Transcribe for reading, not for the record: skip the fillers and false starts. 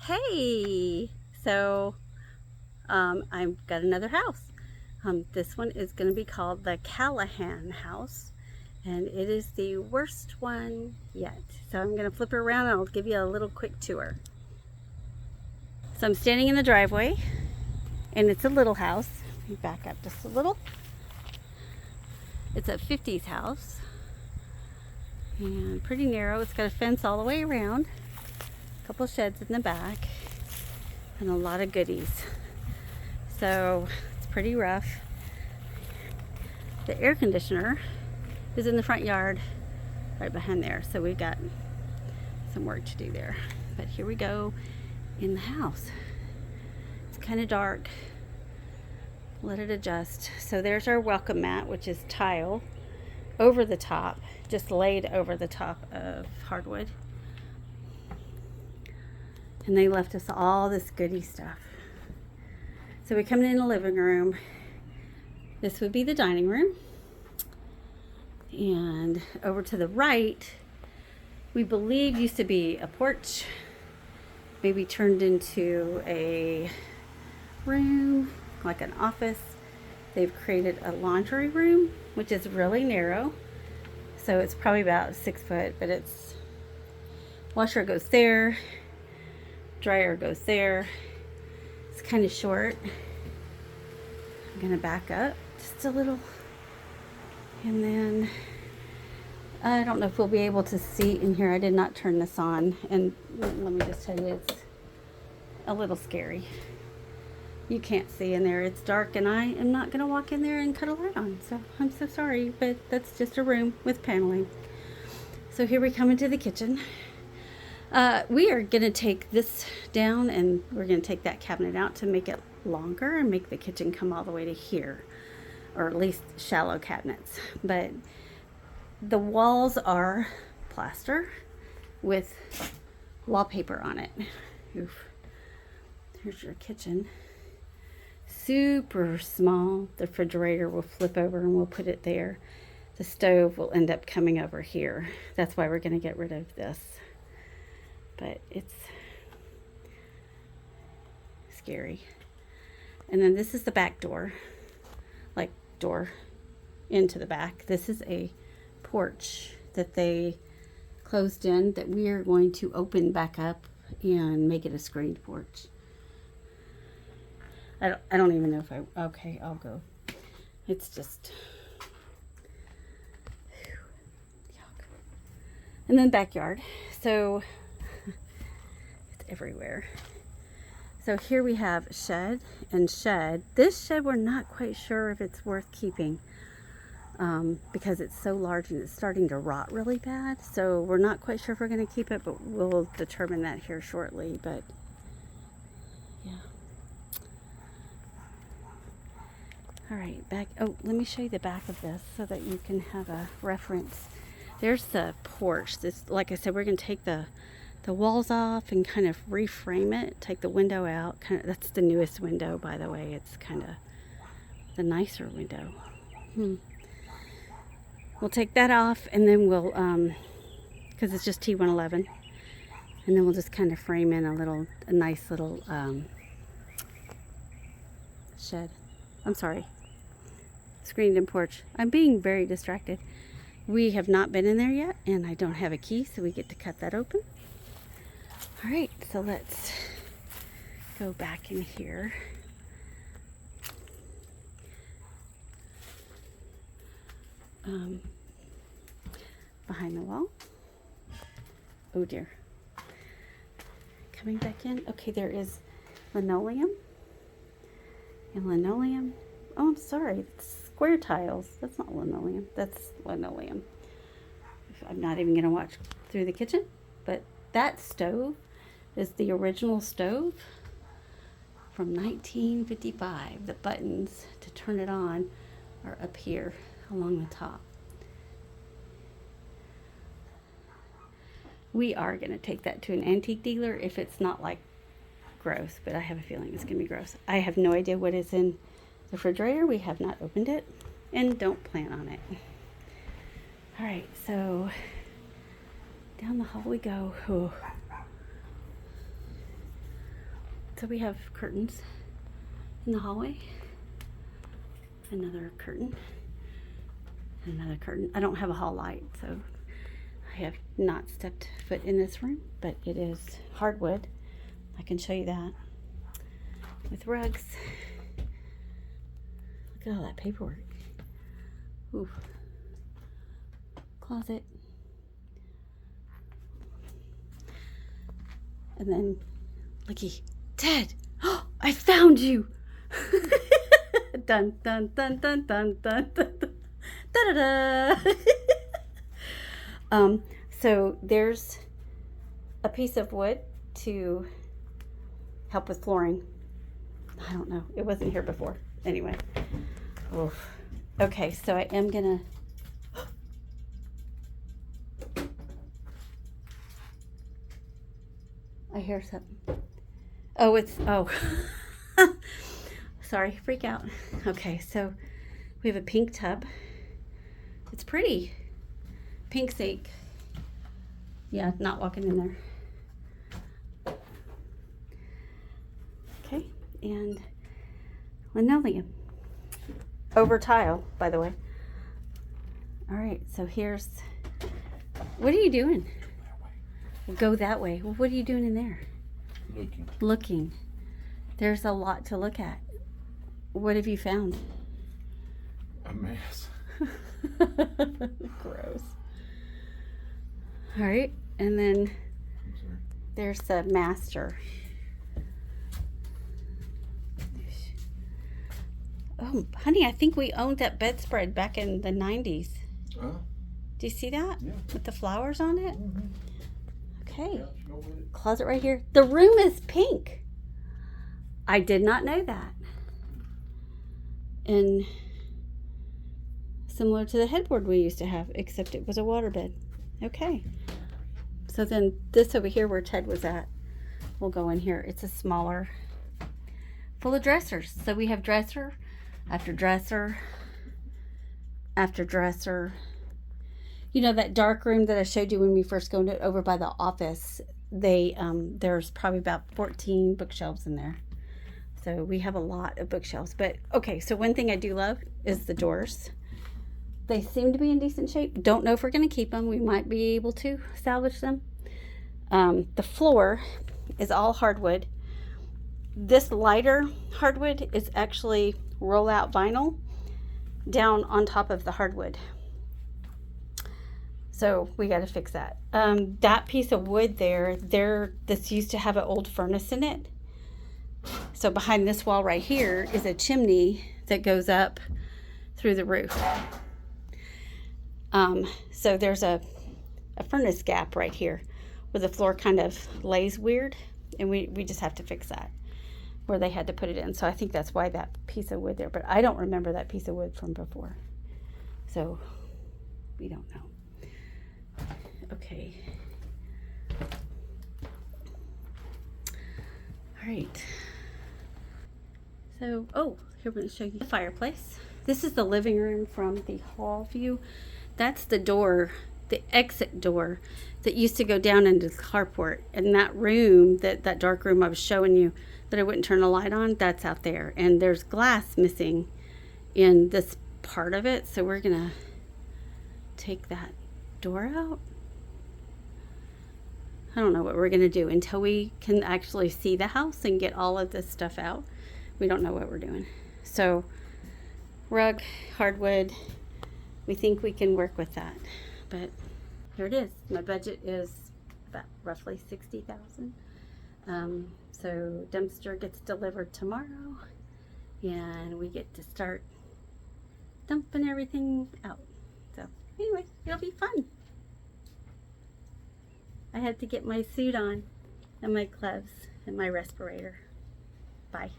Hey, so I've got another house. This one is going to be called the Callahan House, and it is the worst one yet. So I'm going to flip her around and I'll give you a little quick tour. So I'm standing in the driveway, and it's a little house. Let me back up just a little. It's a 50s house, and pretty narrow. It's got a fence all the way around, a couple sheds in the back, and a lot of goodies. So it's pretty rough. The air conditioner is in the front yard right behind there, so we've got some work to do there. But here we go in the house. It's kind of dark. Let it adjust. So there's our welcome mat, which is tile over the top, just laid over the top of hardwood. And they left us all this goodie stuff. So we come in the living room. This would be the dining room. And over to the right, we believe used to be a porch, maybe turned into a room, like an office. They've created a laundry room, which is really narrow. So it's probably about 6 foot, but it's washer goes there, dryer goes there. It's kind of short. I'm gonna back up just a little, and then I don't know if we'll be able to see in here. I did not turn this on, and let me just tell you, it's a little scary. You can't see in there. It's dark, and I am not gonna walk in there and cut a light on. So I'm so sorry, but that's just a room with paneling. So here we come into the kitchen. We are going to take this down, and we're going to take that cabinet out to make it longer and make the kitchen come all the way to here, or at least shallow cabinets. But the walls are plaster with wallpaper on it. Oof. Here's your kitchen. Super small. The refrigerator will flip over and we'll put it there. The stove will end up coming over here. That's why we're going to get rid of this. But it's scary. And then this is the back door, like door into the back. This is a porch that they closed in that we are going to open back up and make it a screened porch. I don't even know if okay, I'll go. It's just, yuck. And then backyard. So everywhere. So here we have shed and shed. This shed, we're not quite sure if it's worth keeping because it's so large and it's starting to rot really bad. So we're not quite sure if we're going to keep it, but we'll determine that here shortly. But yeah. All right, back. Oh, let me show you the back of this so that you can have a reference. There's the porch. This, like I said, we're going to take the walls off and kind of reframe it, take the window out. That's the newest window, by the way. It's kind of the nicer window. We'll take that off, and then we'll, because it's just T111, and then we'll just kind of frame in a nice little shed. I'm sorry, screened in porch. I'm being very distracted. We have not been in there yet, and I don't have a key, so we get to cut that open. All right, so let's go back in here. Behind the wall. Oh dear. Coming back in. Okay, there is linoleum. And linoleum. Oh, I'm sorry. It's square tiles. That's not linoleum. That's linoleum. I'm not even going to watch through the kitchen, but that stove is the original stove from 1955. The buttons to turn it on are up here along the top. We are going to take that to an antique dealer if it's not like gross, but I have a feeling it's going to be gross. I have no idea what is in the refrigerator. We have not opened it and don't plan on it. All right, so down the hall we go. Oh. So we have curtains in the hallway. Another curtain. Another curtain. I don't have a hall light, so I have not stepped foot in this room, but it is hardwood. I can show you that. With rugs. Look at all that paperwork. Ooh. Closet. And then, looky, Ted! Oh, I found you! Dun dun dun dun dun dun dun dun da da da. So there's a piece of wood to help with flooring. I don't know. It wasn't here before. Anyway. Oof. Okay, so I am gonna. I hear something. Oh, it's. Oh. Sorry, freak out. Okay, so we have a pink tub. It's pretty. Pink sink. Yeah, not walking in there. Okay, and linoleum. Over tile, by the way. All right, so here's, what are you doing? We'll go that way. Well, what are you doing in there? Looking. There's a lot to look at. What have you found? A mess. Gross. All right, and then there's the master. Oh, honey, I think we owned that bedspread back in the 90s. Oh. Do you see that? Yeah. With the flowers on it? Mm-hmm. Okay. Yeah, go with it. Closet right here. The room is pink. I did not know that. And similar to the headboard we used to have, except it was a waterbed. Okay. So then this over here where Ted was at will go in here. It's a smaller, full of dressers. So we have dresser after dresser after dresser. You know that dark room that I showed you when we first go over by the office? There's probably about 14 bookshelves in there. So we have a lot of bookshelves. But okay, so one thing I do love is the doors. They seem to be in decent shape. Don't know if we're going to keep them. We might be able to salvage them. The floor is all hardwood. This lighter hardwood is actually roll-out vinyl down on top of the hardwood. So we got to fix that. That piece of wood this used to have an old furnace in it. So behind this wall right here is a chimney that goes up through the roof. So there's a furnace gap right here where the floor kind of lays weird, and we just have to fix that where they had to put it in. So I think that's why that piece of wood there, but I don't remember that piece of wood from before. So we don't know. Okay. All right. So, here we're going to show you the fireplace. This is the living room from the hall view. That's the door, the exit door that used to go down into the carport. And that room, that dark room I was showing you that I wouldn't turn the light on, that's out there. And there's glass missing in this part of it. So we're going to take that door out. I don't know what we're going to do until we can actually see the house and get all of this stuff out. We don't know what we're doing. So rug, hardwood, we think we can work with that. But here it is. My budget is about roughly $60,000. So dumpster gets delivered tomorrow and we get to start dumping everything out. So anyway, it'll be fun. I had to get my suit on and my gloves and my respirator. Bye.